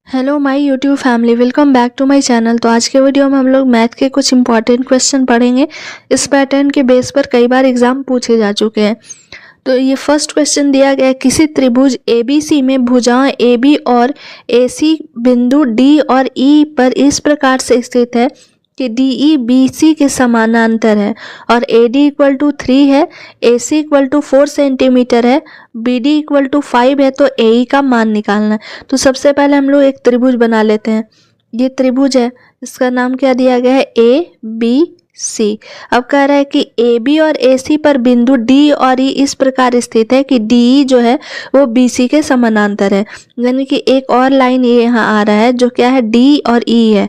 Hello my YouTube family, welcome back to my channel. तो आज के वीडियो में हम लोग मैथ के कुछ इंपॉर्टेंट क्वेश्चन पढ़ेंगे। इस पैटर्न के बेस पर कई बार एग्जाम पूछे जा चुके हैं। तो ये फर्स्ट क्वेश्चन दिया गया है, किसी त्रिभुज एबीसी में भुजाएं AB और AC बिंदु D और E पर इस प्रकार से स्थित है कि DE BC के समानांतर है और AD इक्वल टू 3 है, AC इक्वल टू 4 सेंटीमीटर है, BD इक्वल टू 5 है। तो AE का मान निकालना है। तो सबसे पहले हम लोग एक त्रिभुज बना लेते हैं। ये त्रिभुज है, इसका नाम क्या दिया गया है, ABC। अब कह रहा है कि AB और AC पर बिंदु D और E इस प्रकार स्थित है कि DE जो है वो BC के समानांतर है। यानी कि एक और लाइन ये यहाँ आ रहा है जो क्या है, D और E है।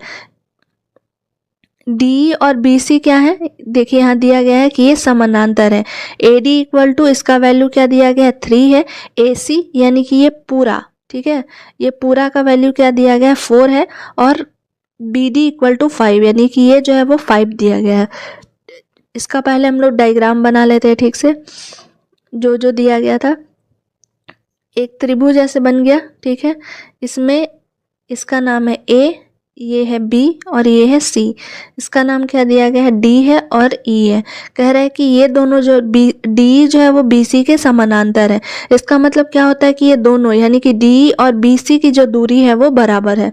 डी और बी सी क्या है, देखिए यहाँ दिया गया है कि ये समानांतर है। ए डी इक्वल टू, इसका वैल्यू क्या दिया गया है, 3 है। ए सी यानी कि ये पूरा, ठीक है, ये पूरा का वैल्यू क्या दिया गया है, 4 है। और बी डी इक्वल टू 5 यानी कि ये जो है वो 5 दिया गया है। इसका पहले हम लोग डायग्राम बना लेते हैं ठीक से। जो जो दिया गया था, एक त्रिभुज ऐसे बन गया, ठीक है। इसमें इसका नाम है ए, ये है बी और ये है सी। इसका नाम क्या दिया गया है, डी है और ई है। कह रहा है कि ये दोनों जो डी जो है वो बी सी के समानांतर है। इसका मतलब क्या होता है कि ये दोनों यानी कि डी और बी सी की जो दूरी है वो बराबर है।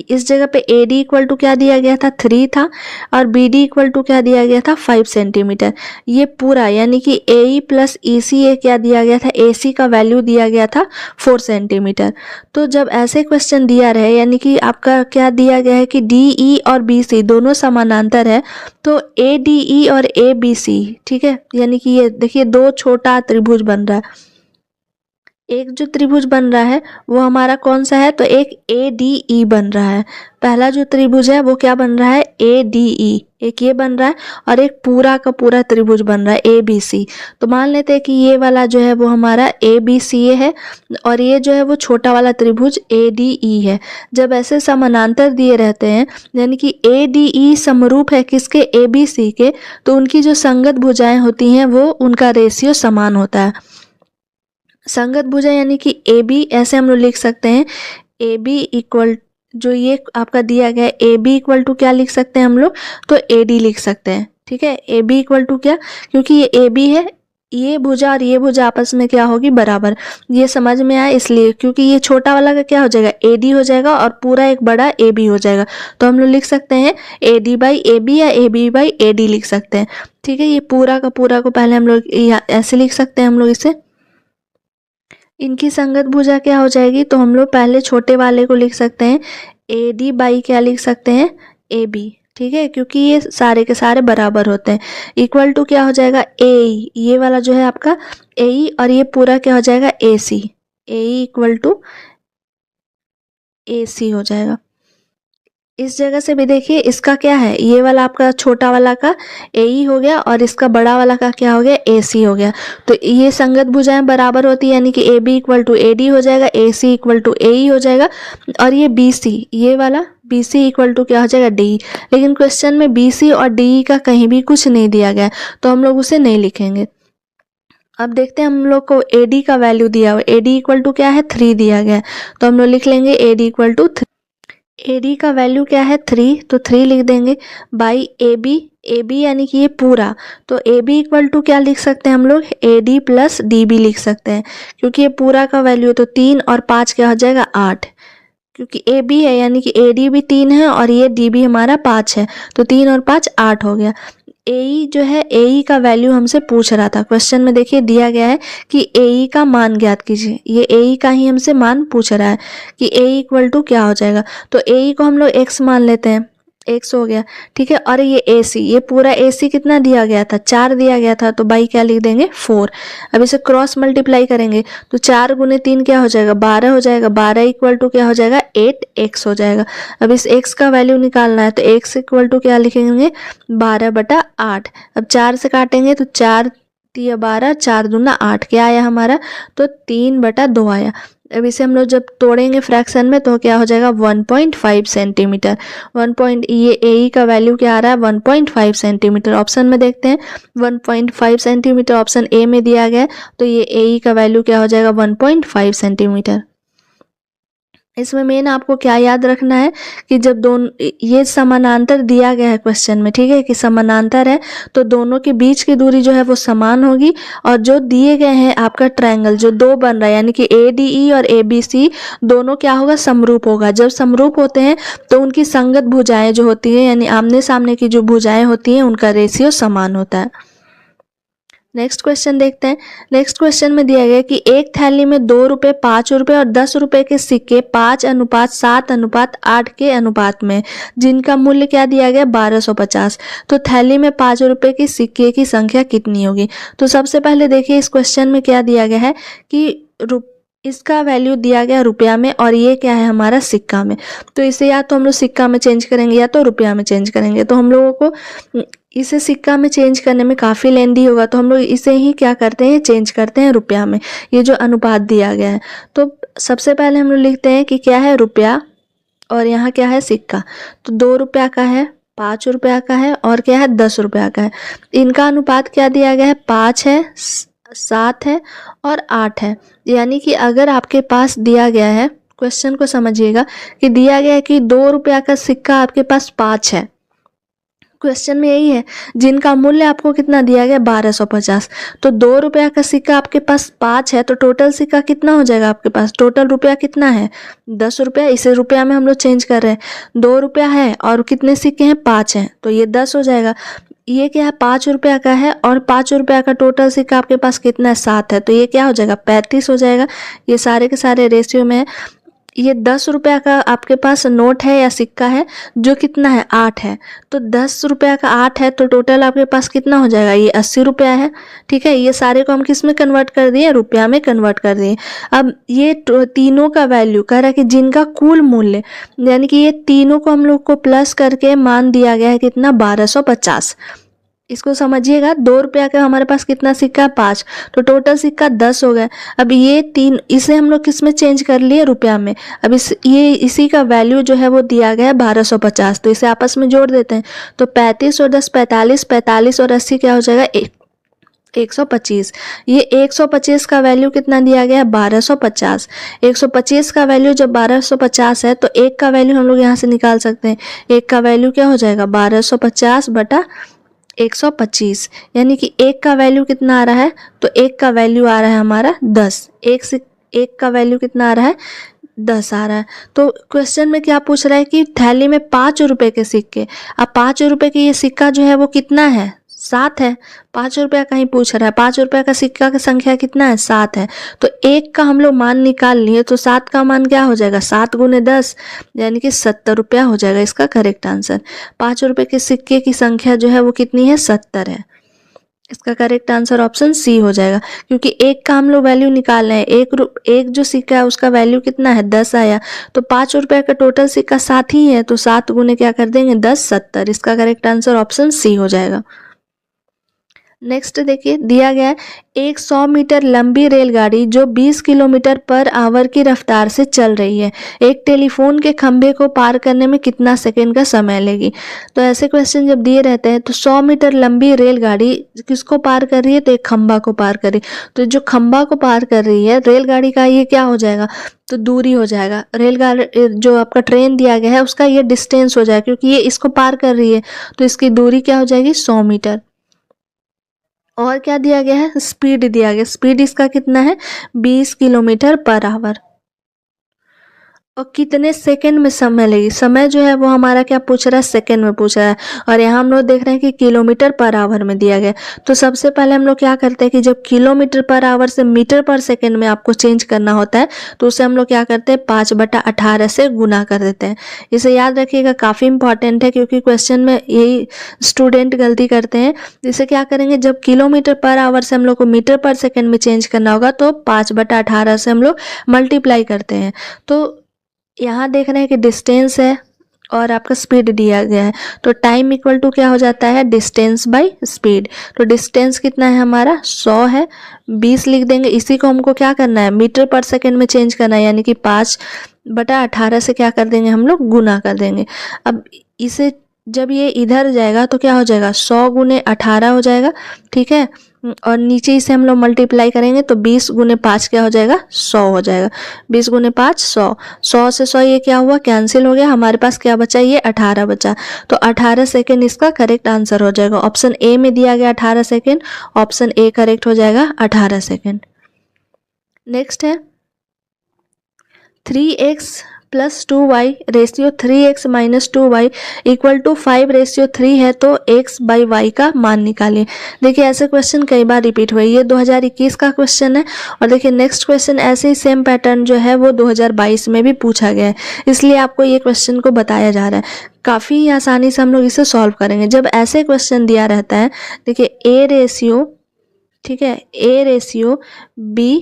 इस जगह पे ए डी इक्वल टू क्या दिया गया था, 3 था, और बी डी इक्वल टू क्या दिया गया था, 5 सेंटीमीटर। ये पूरा यानी कि ए ई प्लस ई सी ए क्या दिया गया था, ए सी का वैल्यू दिया गया था 4 सेंटीमीटर। तो जब ऐसे क्वेश्चन दिया रहे यानी कि आपका क्या दिया गया है कि डी ई और बी सी दोनों समानांतर है, तो ए डी ई और ए बी सी, ठीक है, यानी कि ये देखिए दो छोटा त्रिभुज बन रहा है। एक जो त्रिभुज बन रहा है वो हमारा कौन सा है, तो एक ए डी ई बन रहा है। पहला जो त्रिभुज है वो क्या बन रहा है, ए डी ई, एक ये बन रहा है, और एक पूरा का पूरा त्रिभुज बन रहा है ए बी सी। तो मान लेते हैं कि ये वाला जो है वो हमारा ए बी सी है और ये जो है वो छोटा वाला त्रिभुज ए डी ई है। जब ऐसे समानांतर दिए रहते हैं यानी कि ए डी ई समरूप है किसके, ए बी सी के, तो उनकी जो संगत भुजाएं होती हैं वो उनका रेशियो समान होता है। संगत भुजा यानी कि ए बी, ऐसे हम लोग लिख सकते हैं, ए बी इक्वल, जो ये आपका दिया गया है ए बी इक्वल टू क्या लिख सकते हैं हम लोग, तो ए डी लिख सकते हैं, ठीक है। ए बी इक्वल टू क्या, क्योंकि ये ए बी है, ये भुजा और ये भुजा आपस में क्या होगी, बराबर। ये समझ में आया इसलिए, क्योंकि ये छोटा वाला का क्या हो जाएगा, ए डी हो जाएगा और पूरा एक बड़ा ए बी हो जाएगा। तो हम लोग लिख सकते हैं ए डी बाई ए बी या A B by A D लिख सकते हैं, ठीक है। ये पूरा का पूरा को पहले हम लोग ऐसे लिख सकते हैं हम लोग इसे। इनकी संगत भुजा क्या हो जाएगी, तो हम लोग पहले छोटे वाले को लिख सकते हैं ए डी बाई क्या लिख सकते हैं, ए बी, ठीक है, क्योंकि ये सारे के सारे बराबर होते हैं। इक्वल टू क्या हो जाएगा, ए, ये वाला जो है आपका ए, और ये पूरा क्या हो जाएगा, ए सी, ए इक्वल टू ए सी हो जाएगा। इस जगह से भी देखिए इसका क्या है, ये वाला आपका छोटा वाला का ए ई हो गया और इसका बड़ा वाला का क्या हो गया, ए सी हो गया। तो ये संगत भुजाएं बराबर होती है यानी कि a b equal to a d हो जाएगा, ए सी इक्वल टू ए ई हो जाएगा, और ये बी सी, ये वाला बी सी इक्वल टू क्या हो जाएगा, डी। लेकिन क्वेश्चन में बी सी और डी का कहीं भी कुछ नहीं दिया गया तो हम लोग उसे नहीं लिखेंगे। अब देखते हैं, हम लोग को ए डी का वैल्यू दिया हुआ, ए डी इक्वल टू क्या है, 3 दिया गया, तो हम लोग लिख लेंगे a d equal to 3। A d का वैल्यू क्या है, 3, तो 3 लिख देंगे बाई ए बी यानी कि ये पूरा, तो ए बी इक्वल टू क्या लिख सकते हैं हम लोग, a d plus d b लिख सकते हैं, क्योंकि ये पूरा का वैल्यू तो 3 और 5 क्या हो जाएगा, 8, क्योंकि ए बी है यानी कि ए डी भी 3 है और ये डी बी हमारा 5 है, तो 3 और 5 8 हो गया। ए जो है, ए का वैल्यू हमसे पूछ रहा था क्वेश्चन में, देखिए दिया गया है कि ए का मान ज्ञात कीजिए। ये ए का ही हमसे मान पूछ रहा है कि ए इक्वल टू क्या हो जाएगा, तो ए को हम लोग एक्स मान लेते हैं, एक्स हो गया, ठीक है। और ये ए सी, ये पूरा ए सी कितना दिया गया था, 4 दिया गया था, तो बाई क्या लिख देंगे, 4। अब इसे क्रॉस मल्टीप्लाई करेंगे तो 4 गुने 3 क्या हो जाएगा, 12 हो जाएगा, 12 इक्वल टू क्या हो जाएगा, 8 एक्स हो जाएगा। अब इस एक्स का वैल्यू निकालना है तो एक्स इक्वल टू क्या लिखेंगे, 12/8। अब 4 से काटेंगे तो 4 तिया 12, 4 दूना 8, क्या आया हमारा, तो 3/2 आया। अब इसे हम लोग जब तोड़ेंगे फ्रैक्शन में तो क्या हो जाएगा, 1.5 सेंटीमीटर। 1 ये ए का वैल्यू क्या आ रहा है, 1.5 सेंटीमीटर। ऑप्शन में देखते हैं 1.5 सेंटीमीटर ऑप्शन ए में दिया गया है, तो ये ए का वैल्यू क्या हो जाएगा, 1.5 सेंटीमीटर। इसमें मेन आपको क्या याद रखना है कि जब दोनों ये समानांतर दिया गया है क्वेश्चन में, ठीक है, कि समानांतर है तो दोनों के बीच की दूरी जो है वो समान होगी, और जो दिए गए हैं आपका ट्रायंगल जो दो बन रहा है यानी कि ADE और ABC दोनों क्या होगा, समरूप होगा। जब समरूप होते हैं तो उनकी संगत भुजाएं जो होती है यानी आमने सामने की जो भुजाएं होती हैं उनका रेशियो समान होता है। नेक्स्ट क्वेश्चन देखते हैं। नेक्स्ट क्वेश्चन में दिया गया कि एक थैली में 2 रुपये, 5 रुपये और 10 रुपये के सिक्के 5:7:8 के अनुपात में, जिनका मूल्य क्या दिया गया, 1250। तो थैली में 5 रुपये की सिक्के की संख्या कितनी होगी। तो सबसे पहले देखिए इस क्वेश्चन में क्या दिया गया है कि इसका वैल्यू दिया गया रुपया में और ये क्या है हमारा सिक्का में। तो इसे या तो हम लोग सिक्का में चेंज करेंगे या तो रुपया में चेंज करेंगे। तो हम लोगों को इसे सिक्का में चेंज करने में काफ़ी लेंदी होगा, तो हम लोग इसे ही क्या करते हैं, चेंज करते हैं रुपया में, ये जो अनुपात दिया गया है। तो सबसे पहले हम लोग लिखते हैं कि क्या है रुपया और यहाँ क्या है सिक्का। तो 2 रुपया का है, 5 रुपया का है और क्या है 10 रुपया का है। इनका अनुपात क्या दिया गया है, 5 है, 7 है और 8 है। यानी कि अगर आपके पास दिया गया है, क्वेश्चन को समझिएगा कि दिया गया है कि 2 रुपया का सिक्का आपके पास 5 है, क्वेश्चन में यही है, जिनका मूल्य आपको कितना दिया गया 1250। तो 2 रुपया का सिक्का आपके पास 5 है, तो टोटल सिक्का कितना हो जाएगा आपके पास, टोटल रुपया कितना है 10 रुपया। इसे रुपया में हम लोग चेंज कर रहे हैं, 2 रुपया है और कितने सिक्के हैं 5 हैं, तो ये 10 हो जाएगा। ये क्या है 5 रुपया का है और 5 रुपया का टोटल सिक्का आपके पास कितना है 7 है, तो ये क्या हो जाएगा 35 हो जाएगा। ये सारे के सारे रेशियो में है। ये 10 रुपया का आपके पास नोट है या सिक्का है जो कितना है 8 है, तो 10 रुपया का 8 है तो टोटल आपके पास कितना हो जाएगा, ये 80 रुपया है। ठीक है, ये सारे को हम किस में कन्वर्ट कर दिए, रुपया में कन्वर्ट कर दिए। अब ये तीनों का वैल्यू कह रहा है कि जिनका कुल मूल्य, यानी कि ये तीनों को हम लोग को प्लस करके मान दिया गया है कितना 1250। इसको समझिएगा, 2 रुपया का हमारे पास कितना सिक्का 5, तो टोटल सिक्का 10 हो गए। अब ये तीन, इसे हम लोग किस में चेंज कर लिए, रुपया में। अब इसी का वैल्यू जो है वो दिया गया है 1250, तो इसे आपस में जोड़ देते हैं। तो 35 और 10 45, 45 और 80 क्या हो जाएगा 125। ये 125 का वैल्यू कितना दिया गया है 1250। 125 का वैल्यू जब 1250 है तो एक का वैल्यू हम लोग यहाँ से निकाल सकते हैं। एक का वैल्यू क्या हो जाएगा 1250 बटा 125, यानी कि एक का वैल्यू कितना आ रहा है, तो एक का वैल्यू आ रहा है हमारा 10। एक का वैल्यू कितना आ रहा है 10 आ रहा है। तो क्वेश्चन में क्या पूछ रहा है कि थैली में 5 रुपए के सिक्के, अब 5 रुपए की ये सिक्का जो है वो कितना है 7 है, 5 रुपया का ही पूछ रहा है। 5 रुपया का सिक्का की संख्या कितना है 7 है, तो एक का हम लोग मान निकाल लिए, तो 7 का मान क्या हो जाएगा 7 गुने 10 यानी कि 70 रुपया हो जाएगा इसका करेक्ट आंसर। 5 रुपये के सिक्के की संख्या जो है वो कितनी है 70 है। इसका करेक्ट आंसर ऑप्शन सी हो जाएगा, क्योंकि एक का हम लोग वैल्यू निकाल रहे हैं। एक जो सिक्का है उसका वैल्यू कितना है 10 आया, तो 5 रुपये का टोटल सिक्का 7 ही है, तो 7 गुने क्या कर देंगे 10 70। इसका करेक्ट आंसर ऑप्शन सी हो जाएगा। नेक्स्ट देखिए दिया गया है, एक 100 मीटर लंबी रेलगाड़ी जो 20 किलोमीटर पर आवर की रफ्तार से चल रही है, एक टेलीफोन के खंभे को पार करने में कितना सेकंड का समय लेगी। तो ऐसे क्वेश्चन जब दिए रहते हैं तो 100 मीटर लंबी रेलगाड़ी किसको पार कर रही है, तो एक खंभा को पार कर रही है। तो जो खंभा को पार कर रही है रेलगाड़ी का ये क्या हो जाएगा, तो दूरी हो जाएगा। रेलगाड़ी जो आपका ट्रेन दिया गया है उसका ये डिस्टेंस हो जाएगा, क्योंकि ये इसको पार कर रही है तो इसकी दूरी क्या हो जाएगी 100 मीटर। और क्या दिया गया है, स्पीड दिया गया, स्पीड इसका कितना है 20 किलोमीटर पर आवर। और कितने सेकंड में समय लेगी, समय जो है वो हमारा क्या पूछ रहा है सेकंड में पूछ रहा है, और यहाँ हम लोग देख रहे हैं कि किलोमीटर पर आवर में दिया गया। तो सबसे पहले हम लोग क्या करते हैं कि जब किलोमीटर पर आवर से मीटर पर सेकंड में आपको चेंज करना होता है तो उसे हम लोग क्या करते हैं 5/18 से गुना कर देते हैं। इसे याद रखिएगा, काफ़ी इंपॉर्टेंट है, क्योंकि क्वेश्चन में यही स्टूडेंट गलती करते हैं। इसे क्या करेंगे, जब किलोमीटर पर आवर से हम लोग को मीटर पर सेकेंड में चेंज करना होगा तो 5/18 से हम लोग मल्टीप्लाई करते हैं। तो यहाँ देख रहे हैं कि डिस्टेंस है और आपका स्पीड दिया गया है, तो टाइम इक्वल टू क्या हो जाता है डिस्टेंस बाय स्पीड। तो डिस्टेंस कितना है हमारा 100 है, 20 लिख देंगे। इसी को हमको क्या करना है मीटर पर सेकंड में चेंज करना है, यानी कि 5/18 से क्या कर देंगे हम लोग गुना कर देंगे। अब इसे जब ये इधर जाएगा तो क्या हो जाएगा 100 गुने 18 हो जाएगा, ठीक है। और नीचे इसे हम लोग मल्टीप्लाई करेंगे तो 20 गुने 5 क्या हो जाएगा 100 हो जाएगा। 20 गुने 5 100, 100 से 100 ये क्या हुआ कैंसिल हो गया, हमारे पास क्या बचा ये 18 बचा। तो 18 सेकेंड इसका करेक्ट आंसर हो जाएगा। ऑप्शन ए में दिया गया 18 सेकेंड, ऑप्शन ए करेक्ट हो जाएगा 18 सेकेंड। नेक्स्ट है 3x plus 2y ratio 3x minus 2y equal to 5 ratio 3 है तो x बाई वाई का मान निकालिए। देखिए ऐसे क्वेश्चन कई बार रिपीट हुए, ये 2021 का क्वेश्चन है। और देखिए नेक्स्ट क्वेश्चन ऐसे ही सेम पैटर्न जो है वो 2022 में भी पूछा गया है, इसलिए आपको ये क्वेश्चन को बताया जा रहा है। काफ़ी आसानी से हम लोग इसे सॉल्व करेंगे। जब ऐसे क्वेश्चन दिया रहता है, देखिए a रेशियो, ठीक है, a ratio b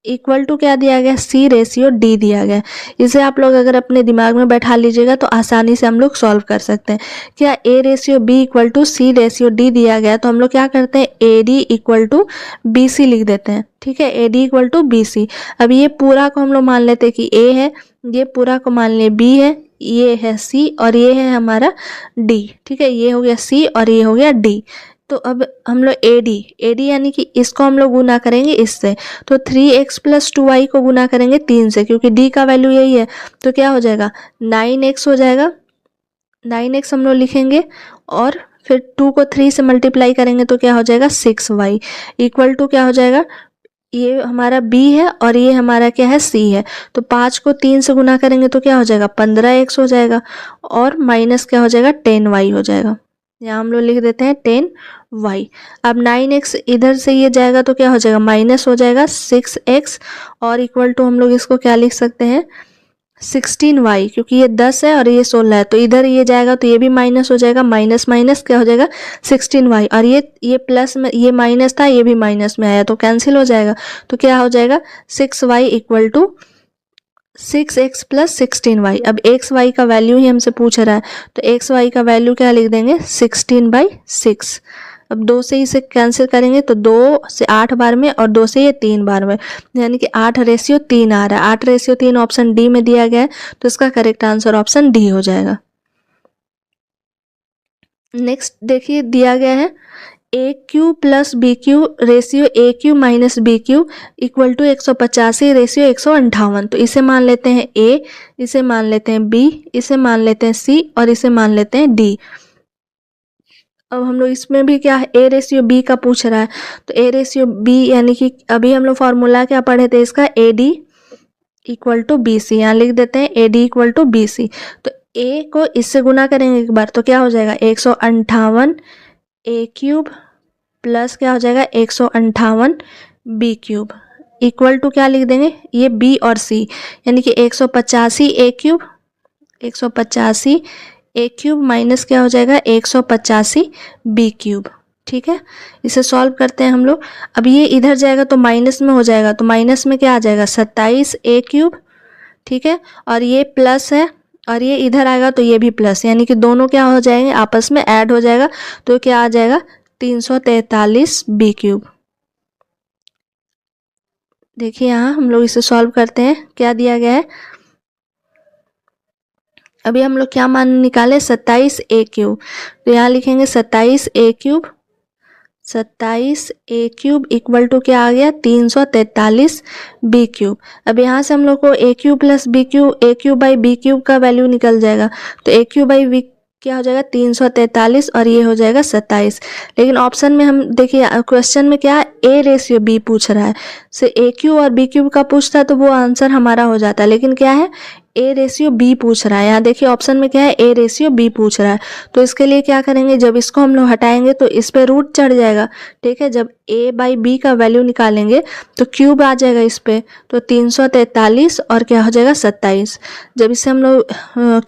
equal to क्या दिया गया सी रेशियो डी दिया गया। इसे आप लोग अगर अपने दिमाग में बैठा लीजिएगा तो आसानी से हम लोग सॉल्व कर सकते हैं। क्या a ratio b equal to c ratio d दिया गया तो हम लोग क्या करते हैं ए d equal to b c लिख देते हैं, ठीक है, a d equal to b c. अब ये पूरा को हम लोग मान लेते हैं कि ए है, ये पूरा को मान ले बी है, ये है सी और ये है हमारा डी, ठीक है, ये हो गया सी और ये हो गया डी। तो अब हम लोग एडी यानी कि इसको हम लोग गुना करेंगे इससे, तो 3x प्लस 2y को गुना करेंगे 3 से, क्योंकि d का वैल्यू यही है। तो क्या हो जाएगा 9x हो जाएगा, 9x हम लोग लिखेंगे और फिर 2 को 3 से मल्टीप्लाई करेंगे तो क्या हो जाएगा 6y इक्वल टू क्या हो जाएगा, ये हमारा b है और ये हमारा क्या है c है। तो 5 को 3 से गुना करेंगे तो क्या हो जाएगा 15x हो जाएगा और माइनस क्या हो जाएगा 10y हो जाएगा। यहाँ हम लोग लिख देते हैं 10y। अब 9x इधर से ये जाएगा तो क्या हो जाएगा माइनस हो जाएगा 6x और इक्वल टू हम लोग इसको क्या लिख सकते हैं 16y, क्योंकि ये 10 है और ये 16 है तो इधर ये जाएगा तो ये भी माइनस हो जाएगा, माइनस माइनस क्या हो जाएगा 16y और ये प्लस में ये माइनस था ये भी माइनस में आया तो कैंसिल हो जाएगा। तो क्या हो जाएगा 6y equal to 6x plus 16y। अब एक्स वाई का वैल्यू ही हमसे पूछ रहा है तो एक्स वाई का वैल्यू क्या लिख देंगे 16/6। अब 2 से इसे कैंसिल करेंगे तो 2 से 8 बार में और 2 से ये 3 बार में, यानी कि 8 रेशियो 3 आ रहा है। 8 रेशियो 3 ऑप्शन डी में दिया गया है तो इसका करेक्ट आंसर ऑप्शन डी हो जाएगा। नेक्स्ट देखिए दिया गया है A Q plus B Q ratio A Q minus B Q equal to 185 ratio 158। तो इसे मान लेते हैं ए, इसे मान लेते हैं बी, इसे मान लेते हैं सी और इसे मान लेते हैं डी। अब हम लोग इसमें भी क्या है ए रेशियो बी का पूछ रहा है तो ए रेशियो बी यानी कि अभी हम लोग फॉर्मूला क्या पढ़े थे इसका a d equal to b c, यहाँ लिख देते हैं ए d equal to b c. तो ए को इससे गुना करेंगे एक बार तो क्या हो जाएगा 158 ए क्यूब प्लस क्या हो जाएगा 158 बी क्यूब इक्वल टू क्या लिख देंगे ये बी और सी, यानी कि 185 ए क्यूब 185 ए क्यूब माइनस क्या हो जाएगा 185 बी क्यूब, ठीक है। इसे सॉल्व करते हैं हम लोग। अब ये इधर जाएगा तो माइनस में हो जाएगा तो माइनस में क्या आ जाएगा 27 ए क्यूब, ठीक है, और ये प्लस है और ये इधर आएगा तो ये भी प्लस, यानी कि दोनों क्या हो जाएंगे आपस में ऐड हो जाएगा तो क्या आ जाएगा 343 बी क्यूब। देखिए यहाँ हम लोग इसे सॉल्व करते हैं, क्या दिया गया है अभी हम लोग क्या मान निकाले 27 ए क्यूब, तो यहाँ लिखेंगे 27 a cube, 27 a cube equal to क्या आ गया 343 बी क्यूब। अब यहाँ से हम लोग को a cube plus b cube a cube by b cube का वैल्यू निकल जाएगा तो ए क्यूब बाई बी क्या हो जाएगा 343 और ये हो जाएगा 27। लेकिन ऑप्शन में हम देखिए क्वेश्चन में क्या है ए रेशियो बी पूछ रहा है, से ए क्यू और बी क्यूब का पूछता है तो वो आंसर हमारा हो जाता है, लेकिन क्या है ए रेशियो बी पूछ रहा है। यहाँ देखिए ऑप्शन में क्या है ए रेशियो बी पूछ रहा है तो इसके लिए क्या करेंगे जब इसको हम लोग हटाएंगे तो इस पे रूट चढ़ जाएगा, ठीक है। जब ए बाई बी का वैल्यू निकालेंगे तो क्यूब आ जाएगा इस पे तो 343 और क्या हो जाएगा 27। जब इसे हम लोग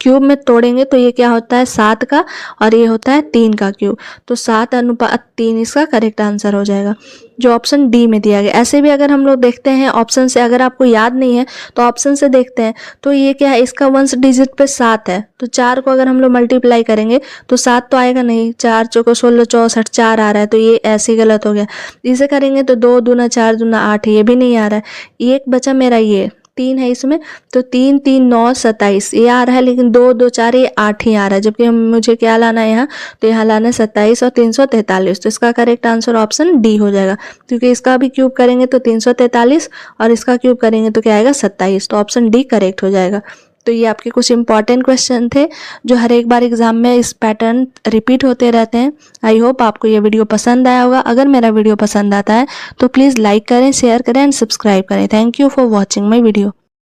क्यूब में तोड़ेंगे तो ये क्या होता है 7 का और ये होता है 3 का क्यूब, तो 7:3 इसका करेक्ट आंसर हो जाएगा जो ऑप्शन डी में दिया गया। ऐसे भी अगर हम लोग देखते हैं ऑप्शन से, अगर आपको याद नहीं है तो ऑप्शन से देखते हैं तो ये क्या है इसका 1 डिजिट पे 7 है तो 4 को अगर हम लोग मल्टीप्लाई करेंगे तो 7 तो आएगा नहीं, 4 चौको 16 64 4 आ रहा है तो ये ऐसे ही गलत हो गया। इसे करेंगे तो 2 दूना 4 दूना 8, ये भी नहीं आ रहा है, एक बचा मेरा ये 3 है इसमें, तो 3 3 9 27 ये आ रहा है, लेकिन 2 2 4 ये 8 ही आ रहा है, जबकि मुझे क्या लाना है यहाँ, तो यहाँ लाना है 27 और 343। तो इसका करेक्ट आंसर ऑप्शन डी हो जाएगा, क्योंकि इसका भी क्यूब करेंगे तो 343 और इसका क्यूब करेंगे तो क्या आएगा 27। तो ऑप्शन डी करेक्ट हो जाएगा। तो ये आपके कुछ इंपॉर्टेंट क्वेश्चन थे जो हर एक बार एग्जाम में इस पैटर्न रिपीट होते रहते हैं। आई होप आपको ये वीडियो पसंद आया होगा। अगर मेरा वीडियो पसंद आता है तो प्लीज़ लाइक करें, शेयर करें एंड सब्सक्राइब करें। Thank you for watching my video.